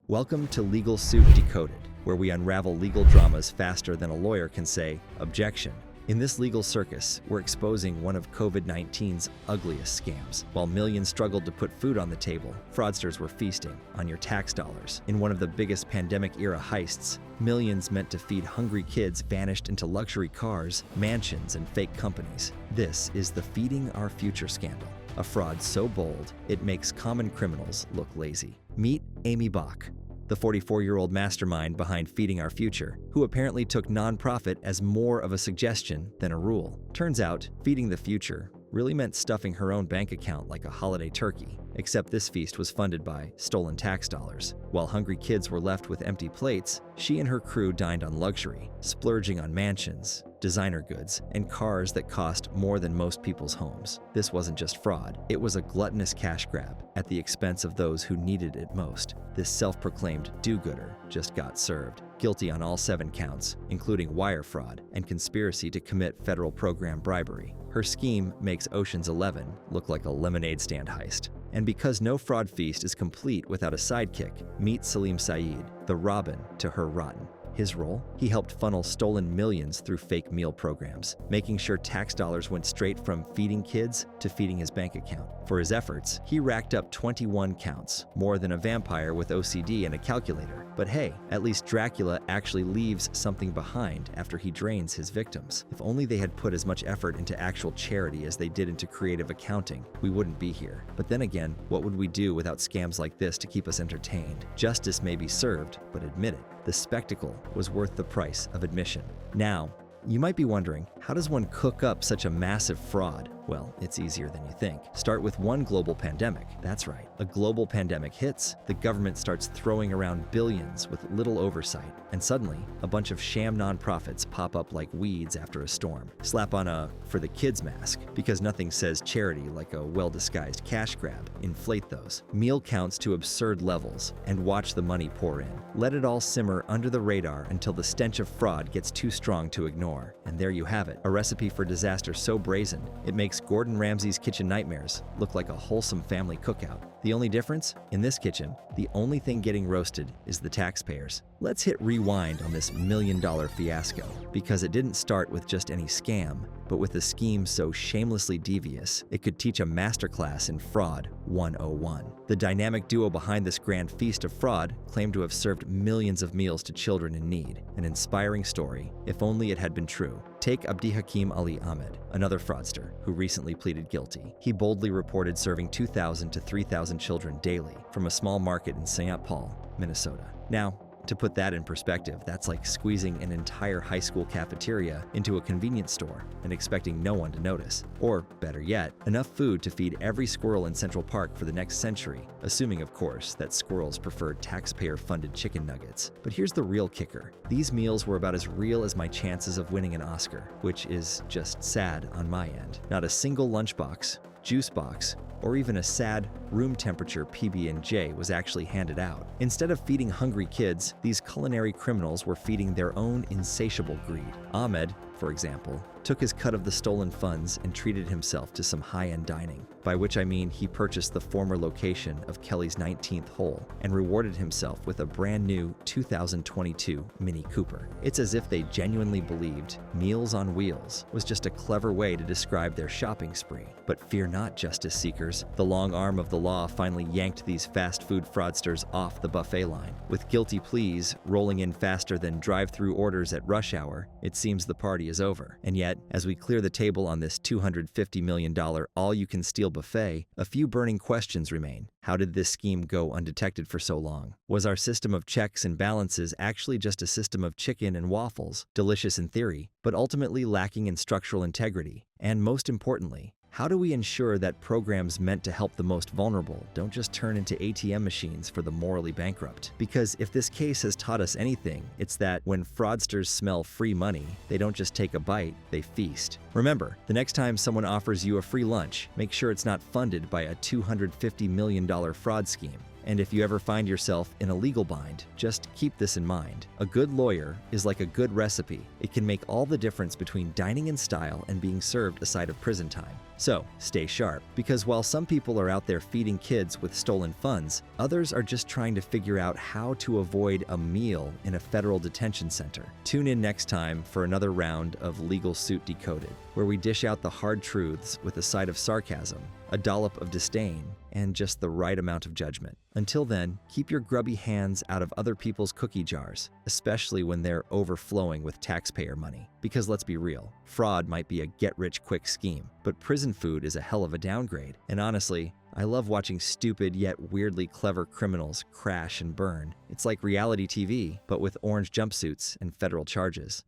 Welcome to Legal Suit Decoded, where we unravel legal dramas faster than a lawyer can say, "Objection." In this legal circus, we're exposing one of COVID-19's ugliest scams. While millions struggled to put food on the table, fraudsters were feasting on your tax dollars. In one of the biggest pandemic-era heists, millions meant to feed hungry kids vanished into luxury cars, mansions, and fake companies. This is the Feeding Our Future scandal, a fraud so bold it makes common criminals look lazy. Meet Amy Bach, the 44-year-old mastermind behind Feeding Our Future, who apparently took nonprofit as more of a suggestion than a rule. Turns out, feeding the future really meant stuffing her own bank account like a holiday turkey, except this feast was funded by stolen tax dollars. While hungry kids were left with empty plates, she and her crew dined on luxury, splurging on mansions, designer goods, and cars that cost more than most people's homes. This wasn't just fraud, it was a gluttonous cash grab at the expense of those who needed it most. This self-proclaimed do-gooder just got served, guilty on all 7 counts, including wire fraud and conspiracy to commit federal program bribery. Her scheme makes Ocean's 11 look like a lemonade stand heist. And because no fraud feast is complete without a sidekick, meet Salim Saeed, the Robin to her Rotten. His role? He helped funnel stolen millions through fake meal programs, making sure tax dollars went straight from feeding kids to feeding his bank account. For his efforts, he racked up 21 counts, more than a vampire with OCD and a calculator. But hey, at least Dracula actually leaves something behind after he drains his victims. If only they had put as much effort into actual charity as they did into creative accounting, we wouldn't be here. But then again, what would we do without scams like this to keep us entertained? Justice may be served, but admit it, the spectacle was worth the price of admission. Now, you might be wondering, how does one cook up such a massive fraud? Well, it's easier than you think. Start with one global pandemic. That's right. A global pandemic hits, the government starts throwing around billions with little oversight, and suddenly, a bunch of sham nonprofits pop up like weeds after a storm. Slap on a "for the kids" mask, because nothing says charity like a well-disguised cash grab. Inflate those. Meal counts to absurd levels, and watch the money pour in. Let it all simmer under the radar until the stench of fraud gets too strong to ignore. And there you have it, a recipe for disaster so brazen, it makes Gordon Ramsay's kitchen nightmares look like a wholesome family cookout. The only difference? In this kitchen, the only thing getting roasted is the taxpayers. Let's hit rewind on this million-dollar fiasco, because it didn't start with just any scam, but with a scheme so shamelessly devious, it could teach a masterclass in Fraud 101. The dynamic duo behind this grand feast of fraud claimed to have served millions of meals to children in need. An inspiring story, if only it had been true. Take Abdihakim Ali Ahmed, another fraudster who recently pleaded guilty. He boldly reported serving 2,000 to 3,000 children daily from a small market in St. Paul, Minnesota. Now, to put that in perspective, that's like squeezing an entire high school cafeteria into a convenience store and expecting no one to notice. Or, better yet, enough food to feed every squirrel in Central Park for the next century, assuming, of course, that squirrels preferred taxpayer-funded chicken nuggets. But here's the real kicker. These meals were about as real as my chances of winning an Oscar, which is just sad on my end. Not a single lunchbox, juice box, or even a sad, room-temperature PB&J was actually handed out. Instead of feeding hungry kids, these culinary criminals were feeding their own insatiable greed. Ahmed, for example, took his cut of the stolen funds and treated himself to some high-end dining, by which I mean he purchased the former location of Kelly's 19th hole and rewarded himself with a brand new 2022 Mini Cooper. It's as if they genuinely believed Meals on Wheels was just a clever way to describe their shopping spree. But fear not, justice seekers. The long arm of the law finally yanked these fast food fraudsters off the buffet line. With guilty pleas rolling in faster than drive-through orders at rush hour, it seems the party is over. And yet, as we clear the table on this $250 million all-you-can-steal buffet, a few burning questions remain. How did this scheme go undetected for so long? Was our system of checks and balances actually just a system of chicken and waffles, delicious in theory, but ultimately lacking in structural integrity? And most importantly, how do we ensure that programs meant to help the most vulnerable don't just turn into ATM machines for the morally bankrupt? Because if this case has taught us anything, it's that when fraudsters smell free money, they don't just take a bite, they feast. Remember, the next time someone offers you a free lunch, make sure it's not funded by a $250 million fraud scheme. And if you ever find yourself in a legal bind, just keep this in mind. A good lawyer is like a good recipe. It can make all the difference between dining in style and being served a side of prison time. So, stay sharp, because while some people are out there feeding kids with stolen funds, others are just trying to figure out how to avoid a meal in a federal detention center. Tune in next time for another round of Legal Suit Decoded, where we dish out the hard truths with a side of sarcasm, a dollop of disdain, and just the right amount of judgment. Until then, keep your grubby hands out of other people's cookie jars, especially when they're overflowing with taxpayer money. Because let's be real, fraud might be a get-rich-quick scheme, but prison food is a hell of a downgrade. And honestly, I love watching stupid yet weirdly clever criminals crash and burn. It's like reality TV, but with orange jumpsuits and federal charges.